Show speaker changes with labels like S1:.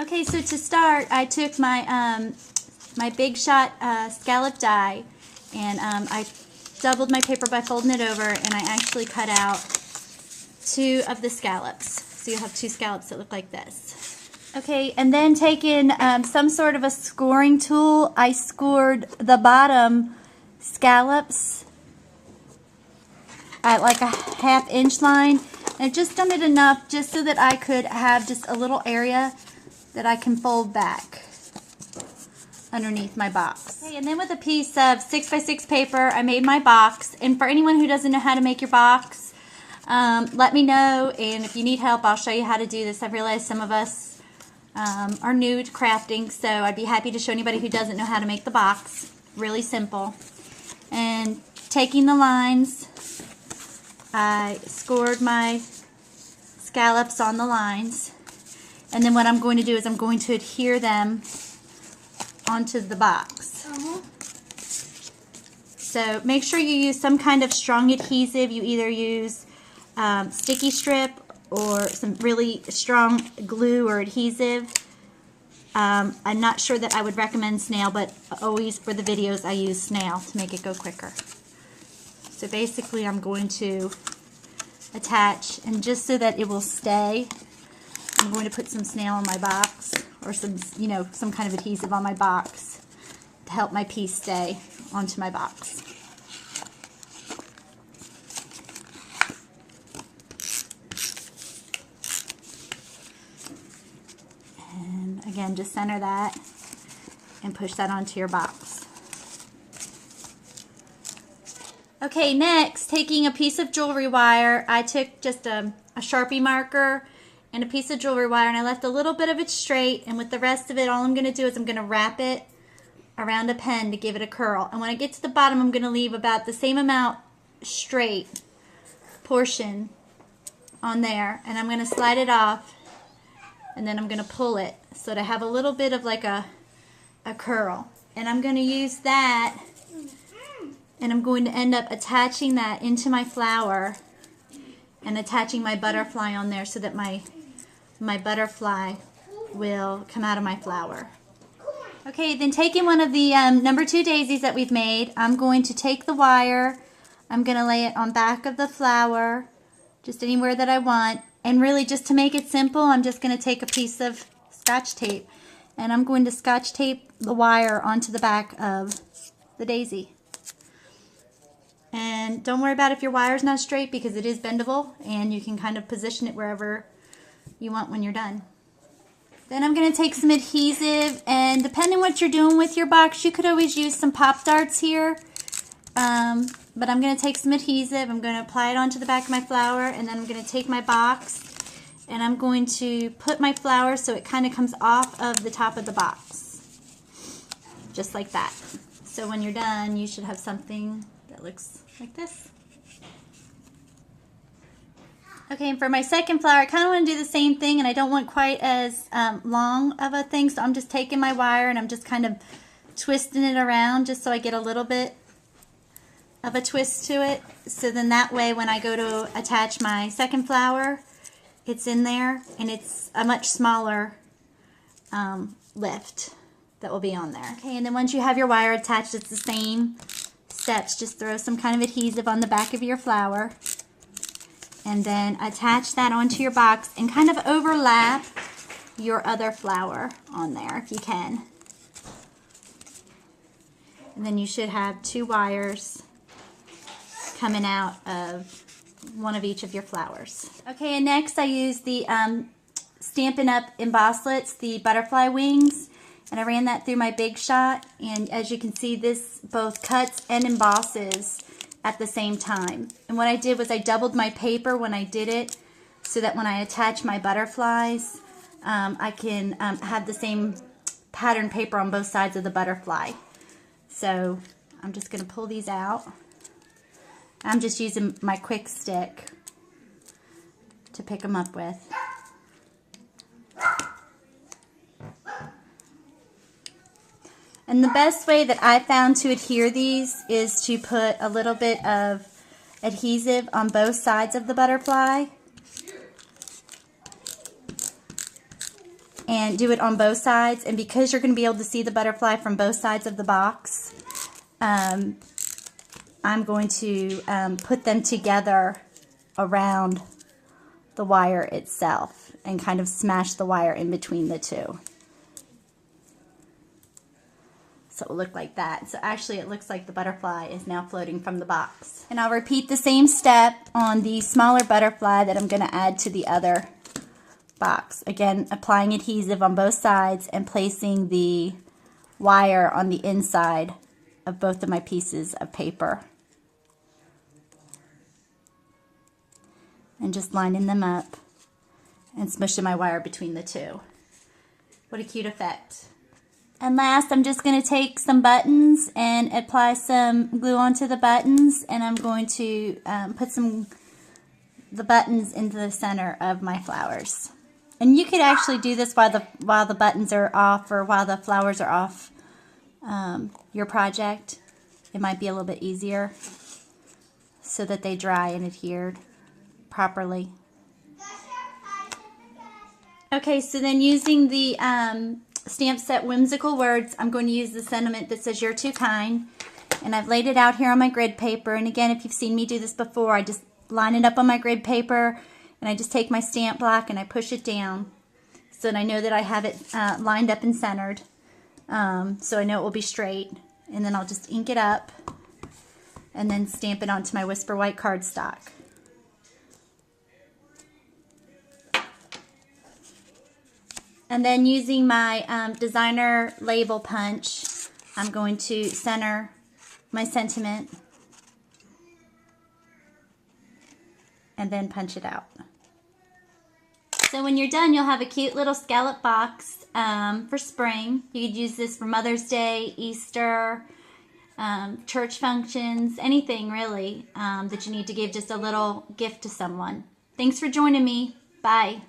S1: Okay, so to start, I took my my Big Shot scallop die, and I doubled my paper by folding it over, and I actually cut out 2 of the scallops. So you have 2 scallops that look like this. Okay, and then taking some sort of a scoring tool, I scored the bottom scallops at like a 1/2 inch line. I've just done it enough just so that I could have just a little area that I can fold back underneath my box. Okay, and then with a piece of 6x6 paper, I made my box. And for anyone who doesn't know how to make your box, let me know, and if you need help, I'll show you how to do this. I've realized some of us are new to crafting, so I'd be happy to show anybody who doesn't know how to make the box. Really simple. And taking the lines, I scored my scallops on the lines, and then what I'm going to do is I'm going to adhere them onto the box. So make sure you use some kind of strong adhesive. You either use sticky strip or some really strong glue or adhesive. I'm not sure that I would recommend snail, but always for the videos I use snail to make it go quicker. So basically I'm going to attach, and just so that it will stay, I'm going to put some snail on my box, or some, you know, some kind of adhesive on my box to help my piece stay onto my box. And again, just center that and push that onto your box. Okay, next, taking a piece of jewelry wire, I took just a Sharpie marker and a piece of jewelry wire, and I left a little bit of it straight, and with the rest of it, all I'm going to do is I'm going to wrap it around a pen to give it a curl. And when I get to the bottom, I'm going to leave about the same amount straight portion on there, and I'm going to slide it off, and then I'm going to pull it so that I have a little bit of like a curl. And I'm going to use that, and I'm going to end up attaching that into my flower and attaching my butterfly on there so that my butterfly will come out of my flower. Okay, then taking one of the number 2 daisies that we've made, I'm going to take the wire, I'm going to lay it on back of the flower, just anywhere that I want, and really just to make it simple, I'm just going to take a piece of Scotch tape, and I'm going to Scotch tape the wire onto the back of the daisy. And don't worry about if your wire's not straight, because it is bendable, and you can kind of position it wherever you want when you're done. Then I'm going to take some adhesive, and depending what you're doing with your box, you could always use some pop darts here. But I'm going to take some adhesive, I'm going to apply it onto the back of my flower, and then I'm going to take my box, and I'm going to put my flower so it kind of comes off of the top of the box. Just like that. So when you're done, you should have something that looks like this. Okay, and for my second flower, I kind of want to do the same thing, and I don't want quite as long of a thing, so I'm just taking my wire and I'm just kind of twisting it around just so I get a little bit of a twist to it. So then that way when I go to attach my second flower, it's in there, and it's a much smaller lift that will be on there. Okay, and then once you have your wire attached, it's the same steps. Just throw some kind of adhesive on the back of your flower, and then attach that onto your box and kind of overlap your other flower on there if you can. And then you should have 2 wires coming out of one of each of your flowers. Okay, and next I use the Stampin' Up! Embosslets, the butterfly wings, and I ran that through my Big Shot, and as you can see, this both cuts and embosses at the same time. And what I did was I doubled my paper when I did it, so that when I attach my butterflies, I can have the same pattern paper on both sides of the butterfly. So I'm just going to pull these out. I'm just using my quick stick to pick them up with. And the best way that I found to adhere these is to put a little bit of adhesive on both sides of the butterfly. and do it on both sides. And because you're going to be able to see the butterfly from both sides of the box, I'm going to put them together around the wire itself and kind of smash the wire in between the two. So it will look like that. So actually it looks like the butterfly is now floating from the box. And I'll repeat the same step on the smaller butterfly that I'm going to add to the other box. Again, applying adhesive on both sides and placing the wire on the inside of both of my pieces of paper. And just lining them up and smushing my wire between the two. What a cute effect. And last, I'm just going to take some buttons and apply some glue onto the buttons, and I'm going to put the buttons into the center of my flowers. And you could actually do this while the buttons are off or while the flowers are off your project. It might be a little bit easier so that they dry and adhered properly. Okay, so then using the stamp set Whimsical Words, I'm going to use the sentiment that says "You're too kind," and I've laid it out here on my grid paper. And again, if you've seen me do this before, I just line it up on my grid paper and I just take my stamp block and I push it down so that I know that I have it lined up and centered, so I know it will be straight. And then I'll just ink it up and then stamp it onto my Whisper White cardstock. And then using my designer label punch, I'm going to center my sentiment and then punch it out. So when you're done, you'll have a cute little scallop box for spring. You could use this for Mother's Day, Easter, church functions, anything really that you need to give just a little gift to someone. Thanks for joining me. Bye.